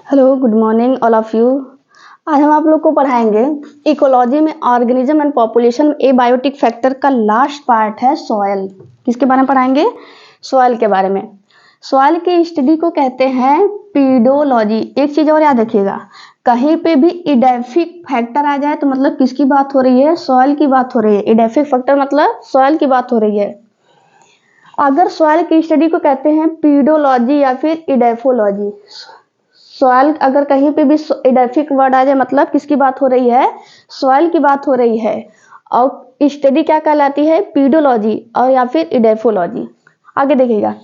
Hello, good morning all of you. आज हम आप लोग को पढ़ाएंगे इकोलॉजी में organism and population abiotic factor का लास्ट पार्ट है सॉयल। किसके बारे में पढ़ाएंगे? सॉयल के बारे में। सॉयल की स्टडी को कहते हैं पीडोलॉजी। एक चीज और याद रखिएगा, कहीं पे भी इडेफिक फैक्टर आ जाए तो मतलब किसकी बात हो रही है? सॉयल की बात हो रही है। इडेफिक फैक्टर मतलब सॉयल की बात हो रही है। अगर सॉयल की स्टडी को कहते हैं पीडोलॉजी या फिर इडेफोलॉजी। सॉयल अगर कहीं पे भी इडेफिक वर्ड आ जाए मतलब किसकी बात हो रही है? सॉयल की बात हो रही है। और स्टडी क्या कहलाती है? पीडोलॉजी और या फिर इडेफोलॉजी। आगे देखिएगा,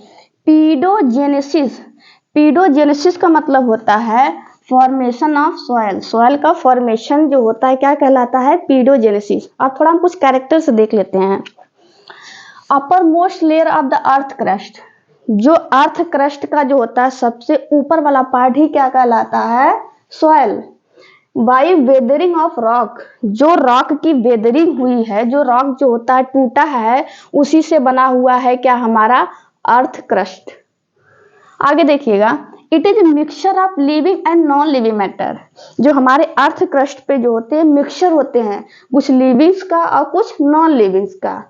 पीडोजेनेसिस। पीडोजेनेसिस का मतलब होता है फॉर्मेशन ऑफ सॉयल। सॉयल का फॉर्मेशन जो होता है क्या कहलाता है? पीडोजेनेसिस। अब थोड़ा हम कुछ कैरेक्टर से देख लेते हैं। Upper most layer of the earth crust. जो अर्थ क्रस्ट का जो होता है सबसे ऊपर वाला पार्ट ही क्या कहलाता है? Soil. By weathering of rock. जो रॉक की वेदरिंग हुई है, जो रॉक जो होता है टूटा है, उसी से बना हुआ है क्या? हमारा अर्थ क्रस्ट। आगे देखिएगा, it is mixture of living and non living matter. जो हमारे अर्थ क्रस्ट पे जो होते हैं मिक्सचर होते हैं, कुछ लिविंग्स का और कुछ नॉन लिविंग्स का।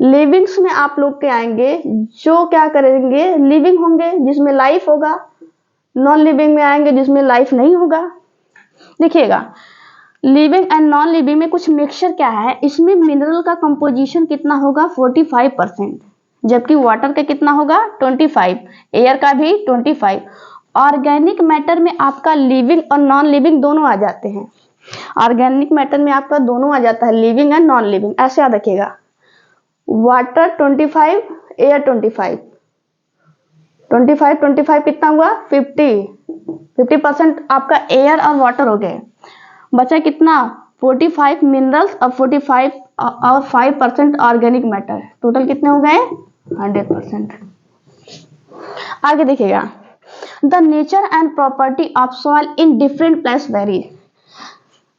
लिविंग्स में आप लोग के आएंगे जो क्या करेंगे? लिविंग होंगे जिसमें लाइफ होगा। नॉन लिविंग में आएंगे जिसमें लाइफ नहीं होगा। देखिएगा, लिविंग एंड नॉन लिविंग में कुछ मिक्सचर क्या है, इसमें मिनरल का कंपोजिशन कितना होगा? 45%, जबकि वाटर का कितना होगा? 25, एयर का भी 25। ऑर्गेनिक मैटर में आपका लिविंग और नॉन लिविंग दोनों आ जाते हैं। ऑर्गेनिक मैटर में आपका दोनों आ जाता है, लिविंग एंड नॉन लिविंग। ऐसे याद रखिएगा, वाटर 25, एयर 25। 25 कितना हुआ? 50% आपका एयर और वाटर हो गए। बचा कितना? 45 मिनरल्स और 45 और 5% ऑर्गेनिक मैटर। टोटल कितने हो गए? 100%। आगे देखिएगा, the nature and property of soil in different place very.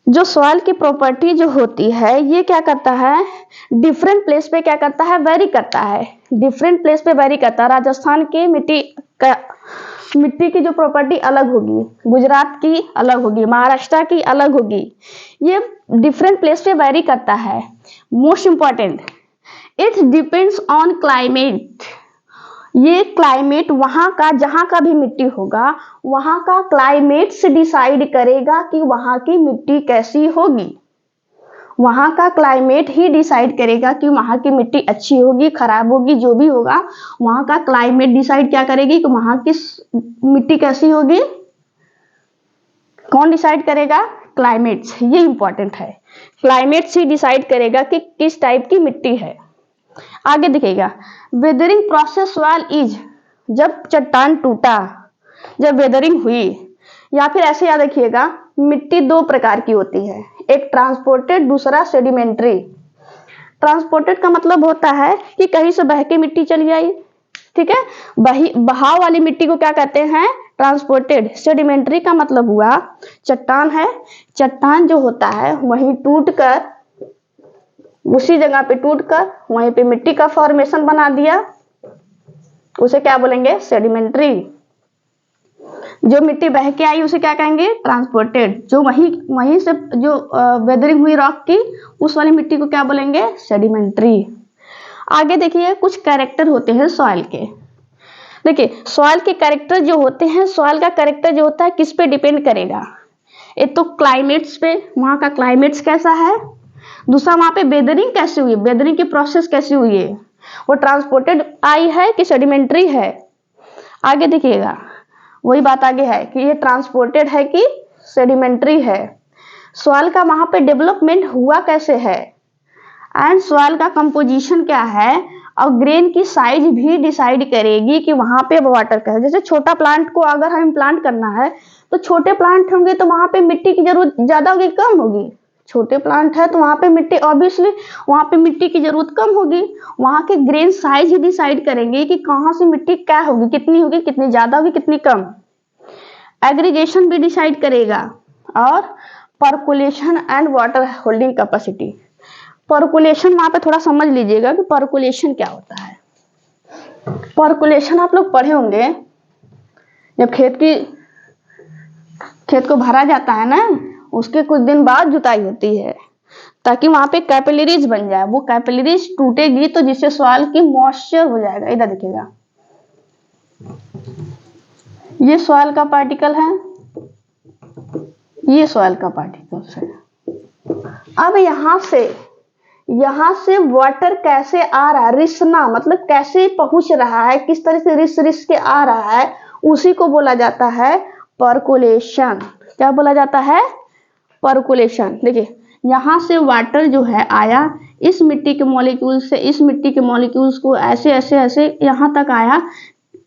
जो सॉइल की प्रॉपर्टी जो होती है ये क्या करता है? डिफरेंट प्लेस पे क्या करता है? वेरी करता है। डिफरेंट प्लेस पे वेरी करता है। राजस्थान की मिट्टी की जो प्रॉपर्टी अलग होगी, गुजरात की अलग होगी, महाराष्ट्र की अलग होगी। ये डिफरेंट प्लेस पे वेरी करता है। Most important, it depends on climate. ये क्लाइमेट वहां का, जहां का भी मिट्टी होगा वहां का क्लाइमेट से डिसाइड करेगा कि वहां की मिट्टी कैसी होगी। वहां का क्लाइमेट ही डिसाइड करेगा कि वहां की मिट्टी अच्छी होगी, खराब होगी, जो भी होगा वहां का क्लाइमेट डिसाइड क्या करेगी कि वहां की मिट्टी कैसी होगी। कौन डिसाइड करेगा? क्लाइमेट। ये इंपॉर्टेंट है, क्लाइमेट से डिसाइड करेगा कि किस टाइप की मिट्टी है। आगे देखिएगा, वेदरिंग प्रोसेस सॉइल इज। जब चट्टान टूटा, जब वेदरिंग हुई, या फिर ऐसे याद रखिएगा, मिट्टी दो प्रकार की होती है, एक ट्रांसपोर्टेड, दूसरा सेडिमेंट्री। ट्रांसपोर्टेड का मतलब होता है कि कहीं से बह के मिट्टी चली आई, ठीक है। बहाव वाली मिट्टी को क्या कहते हैं? ट्रांसपोर्टेड। सेडिमेंट्री का मतलब हुआ चट्टान है, चट्टान जो होता है वहीं टूट कर, उसी जगह पे टूटकर वहीं पे मिट्टी का फॉर्मेशन बना दिया, उसे क्या बोलेंगे? सेडिमेंट्री। जो मिट्टी बह के आई उसे क्या कहेंगे? ट्रांसपोर्टेड। जो वहीं से जो वेदरिंग हुई रॉक की, उस वाली मिट्टी को क्या बोलेंगे? सेडिमेंट्री। आगे देखिए, कुछ कैरेक्टर होते हैं सॉइल के। देखिए, सॉइल के कैरेक्टर जो होते हैं, सॉइल का कैरेक्टर जो होता है किस पे डिपेंड करेगा? एक तो क्लाइमेट्स पे, वहां का क्लाइमेट्स कैसा है। दूसरा, वहां पे वेदरिंग कैसी हुई, वेदरिंग की प्रोसेस कैसी हुई है, वो ट्रांसपोर्टेड आई है कि सेडिमेंट्री है। आगे देखिएगा, वही बात आगे है कि ये ट्रांसपोर्टेड है कि सेडिमेंट्री है। सॉइल का वहां पे डेवलपमेंट हुआ कैसे है, एंड सॉइल का कंपोजिशन क्या है, और ग्रेन की साइज भी डिसाइड करेगी कि वहां पे वाटर का है। जैसे छोटा प्लांट को अगर हमें प्लांट करना है तो छोटे प्लांट होंगे तो वहां पे मिट्टी की जरूरत ज्यादा होगी, कम होगी? छोटे प्लांट है तो वहां पे मिट्टी, ऑब्वियसली वहां पे मिट्टी की जरूरत कम होगी। वहां के ग्रेन साइज ही डिसाइड करेंगे कि कहाँ से मिट्टी क्या होगी, कितनी होगी, कितनी ज्यादा होगी, कितनी कम। एग्रीगेशन भी डिसाइड करेगा, और percolation and water holding capacity. Percolation वहां पे थोड़ा समझ लीजिएगा कि पर्कुलेशन क्या होता है। पर्कुलेशन आप लोग पढ़े होंगे जब खेत की खेत को भरा जाता है ना, उसके कुछ दिन बाद जुताई होती है ताकि वहां पे कैपिलरीज बन जाए। वो कैपिलरीज टूटेगी तो जिससे सॉइल की मॉइस्चर हो जाएगा। इधर देखिएगा, ये सॉइल का पार्टिकल है, ये सॉइल का पार्टिकल्स है। अब यहां से वाटर कैसे आ रहा है, रिसना मतलब कैसे पहुंच रहा है, किस तरह से रिस रिस के आ रहा है, उसी को बोला जाता है पर्कुलेशन। क्या बोला जाता है? पर्कुलेशन। देखिए यहां से वाटर जो है आया, इस मिट्टी के मॉलिक्यूल से इस मिट्टी के मॉलिक्यूल्स को ऐसे ऐसे ऐसे यहां तक आया,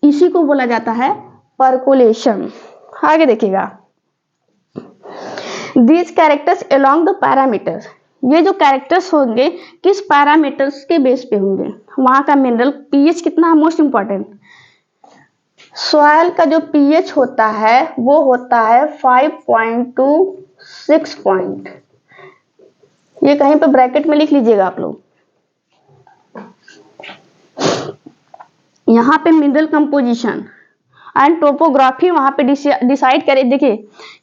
इसी को बोला जाता है पर्कुलेशन। आगे देखिएगा, these characters along the parameters, ये जो कैरेक्टर्स होंगे किस पैरामीटर्स के बेस पे होंगे? वहां का मिनरल पीएच कितना है, मोस्ट इंपॉर्टेंट। सॉइल का जो पीएच होता है वो होता है 5.2 6 पॉइंट। ये कहीं पे ब्रैकेट में लिख लीजिएगा आप लोग। यहाँ पे मिनरल कंपोजिशन एंड टोपोग्राफी वहां पे डिसाइड करें। देखिए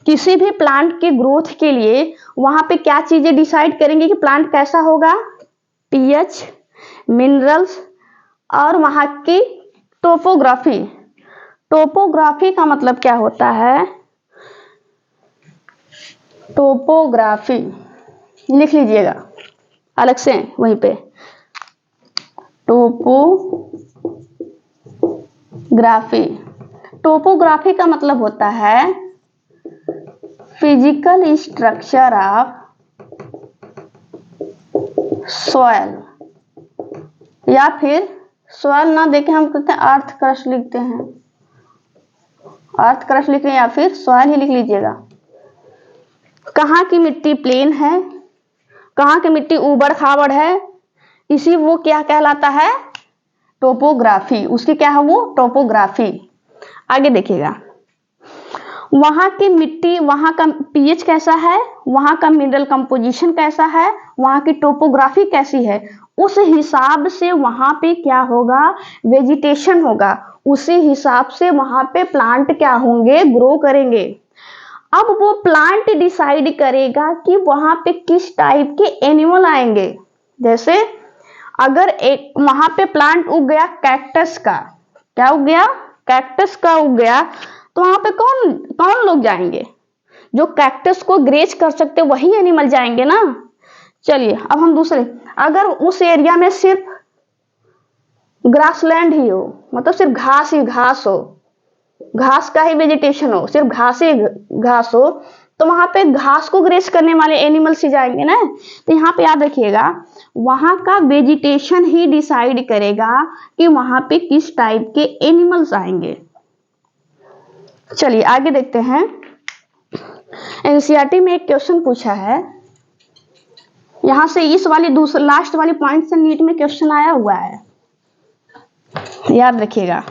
किसी भी प्लांट के ग्रोथ के लिए वहां पे क्या चीजें डिसाइड करेंगे कि प्लांट कैसा होगा? पीएच, मिनरल्स और वहां की टोपोग्राफी। टोपोग्राफी का मतलब क्या होता है? टोपोग्राफी लिख लीजिएगा अलग से वहीं पे, टोपोग्राफी। टोपोग्राफी का मतलब होता है फिजिकल स्ट्रक्चर ऑफ सॉइल, या फिर सॉइल ना देखे हम कहते हैं अर्थ क्रस्ट लिखते हैं, अर्थ क्रस्ट लिखें या फिर सॉइल ही लिख लीजिएगा। कहाँ की मिट्टी प्लेन है, कहाँ की मिट्टी ऊबड़ खाबड़ है, इसी वो क्या कहलाता है? टोपोग्राफी। उसकी क्या है वो? टोपोग्राफी। आगे देखिएगा, वहां की मिट्टी, वहां का पीएच कैसा है, वहां का मिनरल कंपोजिशन कैसा है, वहां की टोपोग्राफी कैसी है, उस हिसाब से वहां पे क्या होगा? वेजिटेशन होगा। उसी हिसाब से वहां पे प्लांट क्या होंगे? ग्रो करेंगे। अब वो प्लांट डिसाइड करेगा कि वहां पे किस टाइप के एनिमल आएंगे। जैसे अगर एक वहां पे प्लांट उग गया कैक्टस का, क्या उग गया? कैक्टस का उग गया, तो वहां पे कौन कौन लोग जाएंगे? जो कैक्टस को ग्रेज कर सकते वही एनिमल जाएंगे ना। चलिए अब हम दूसरे, अगर उस एरिया में सिर्फ ग्रासलैंड ही हो, मतलब सिर्फ घास ही घास हो, घास का ही वेजिटेशन हो, सिर्फ घास ही घास हो, तो वहां पे घास को ग्रेस करने वाले एनिमल्स ही जाएंगे ना। तो यहाँ पे याद रखिएगा, वहां का वेजिटेशन ही डिसाइड करेगा कि वहां पे किस टाइप के एनिमल्स आएंगे। चलिए आगे देखते हैं। एनसीईआरटी में एक क्वेश्चन पूछा है, यहां से इस वाली दूसरे लास्ट वाली पॉइंट से नीट में क्वेश्चन आया हुआ है, याद रखिएगा।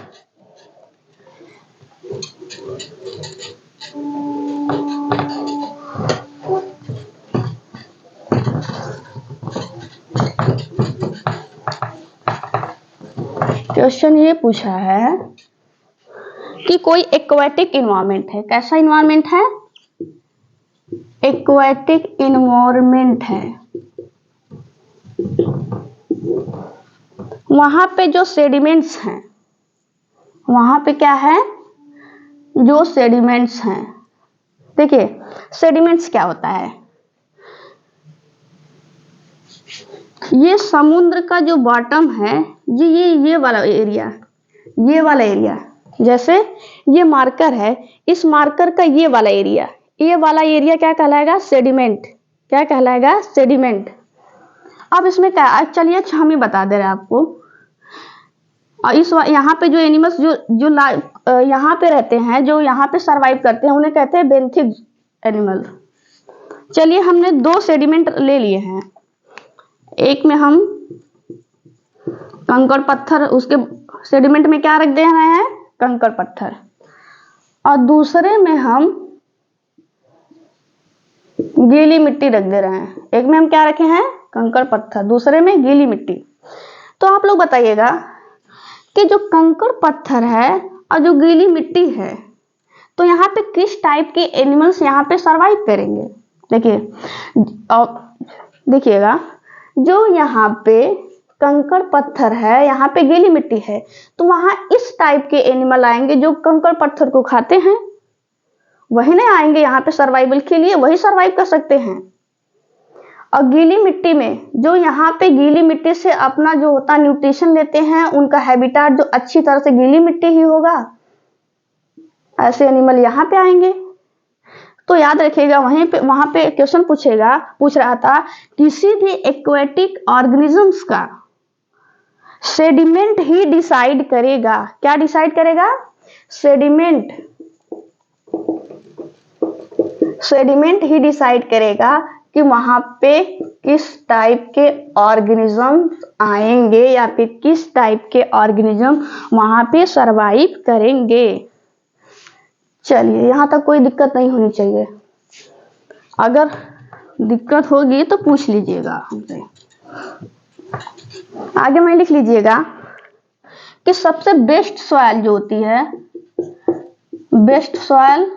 क्वेश्चन ये पूछा है कि कोई एक्वाटिक इन्वायरमेंट है। कैसा इन्वायरमेंट है? एक्वाटिक इन्वायरमेंट है। वहां पे जो सेडिमेंट्स हैं, वहां पे क्या है? जो सेडिमेंट्स हैं। देखिए सेडिमेंट्स क्या होता है? ये समुद्र का जो बॉटम है, ये वाला एरिया, ये वाला एरिया, जैसे ये मार्कर है, इस मार्कर का ये वाला एरिया, ये वाला एरिया क्या कहलाएगा? सेडिमेंट। क्या कहलाएगा? सेडिमेंट। अब इसमें क्या, चलिए हम ही बता दे रहे हैं आपको। इस यहाँ पे जो एनिमल्स जो यहाँ पे रहते हैं, जो यहाँ पे सरवाइव करते हैं, उन्हें कहते हैं बेंथिक एनिमल। चलिए हमने दो सेडिमेंट ले लिए हैं, एक में हम कंकड़ पत्थर, उसके सेडिमेंट में क्या रख दे रहे हैं? कंकड़ पत्थर, और दूसरे में हम गीली मिट्टी रख दे रहे हैं। एक में हम क्या रखे हैं? कंकड़ पत्थर, दूसरे में गीली मिट्टी। तो आप लोग बताइएगा कि जो कंकड़ पत्थर है और जो गीली मिट्टी है, तो यहाँ पे किस टाइप के एनिमल्स यहाँ पे सरवाइव करेंगे? देखिएगा, जो यहाँ पे कंकड़ पत्थर है, यहाँ पे गीली मिट्टी है, तो वहां इस टाइप के एनिमल आएंगे जो कंकड़ पत्थर को खाते हैं, वही नहीं आएंगे यहाँ पे सर्वाइवल के लिए, वही सर्वाइव कर सकते हैं। और गीली मिट्टी में, जो यहाँ पे गीली मिट्टी से अपना जो होता न्यूट्रिशन लेते हैं, उनका हैबिटाट जो अच्छी तरह से गीली मिट्टी ही होगा, ऐसे एनिमल यहाँ पे आएंगे। तो याद रखिएगा, वहां पे क्वेश्चन पूछ रहा था किसी भी एक्वेटिक ऑर्गेनिजम्स का सेडिमेंट ही डिसाइड करेगा। क्या डिसाइड करेगा? सेडिमेंट ही डिसाइड करेगा कि वहां पे किस टाइप के ऑर्गेनिजम्स आएंगे या फिर किस टाइप के ऑर्गेनिज्म वहां पे सरवाइव करेंगे। चलिए, यहां तक कोई दिक्कत नहीं होनी चाहिए। अगर दिक्कत होगी तो पूछ लीजिएगा हमसे। आगे में लिख लीजिएगा कि सबसे बेस्ट सॉइल जो होती है, बेस्ट सॉइल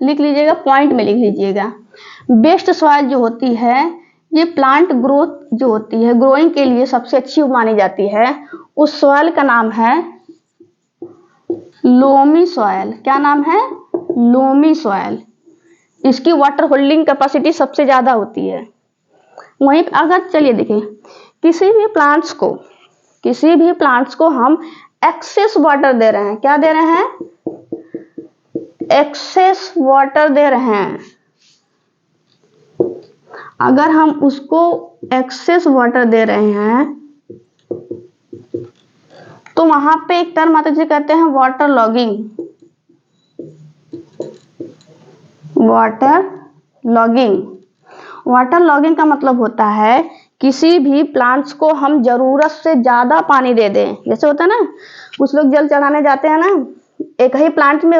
लिख लीजिएगा, पॉइंट में लिख लीजिएगा। बेस्ट सॉइल जो होती है, ये प्लांट ग्रोथ जो होती है, ग्रोइंग के लिए सबसे अच्छी मानी जाती है। उस सॉइल का नाम है लोमी सॉइल। क्या नाम है? Loamy soil. इसकी वाटर होल्डिंग कैपेसिटी सबसे ज्यादा होती है। वहीं अगर चलिए देखिए, किसी भी प्लांट्स को हम एक्सेस वाटर दे रहे हैं। क्या दे रहे हैं? एक्सेस वाटर दे रहे हैं। अगर हम उसको एक्सेस वाटर दे रहे हैं तो वहां पे एक टर्म आता है जिसे कहते हैं वाटर लॉगिंग। वाटर लॉगिंग का मतलब होता है किसी भी प्लांट्स को हम जरूरत से ज्यादा पानी दे दें। जैसे होता है ना, कुछ लोग जल चढ़ाने जाते हैं ना, एक ही प्लांट में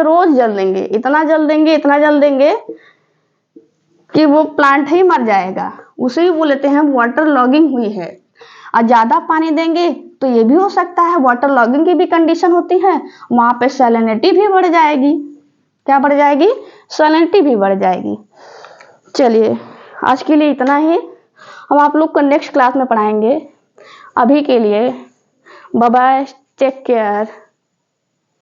रोज जल देंगे, इतना जल देंगे कि वो प्लांट ही मर जाएगा। उसे ही बोलते हैं वाटर लॉगिंग हुई है। और ज्यादा पानी देंगे तो ये भी हो सकता है वाटर लॉगिंग की भी कंडीशन होती है, वहां पे सैलिनिटी भी बढ़ जाएगी। क्या बढ़ जाएगी? सैलिनिटी भी बढ़ जाएगी। चलिए, आज के लिए इतना ही। हम आप लोग को नेक्स्ट क्लास में पढ़ाएंगे। अभी के लिए बाय बाय, टेक केयर।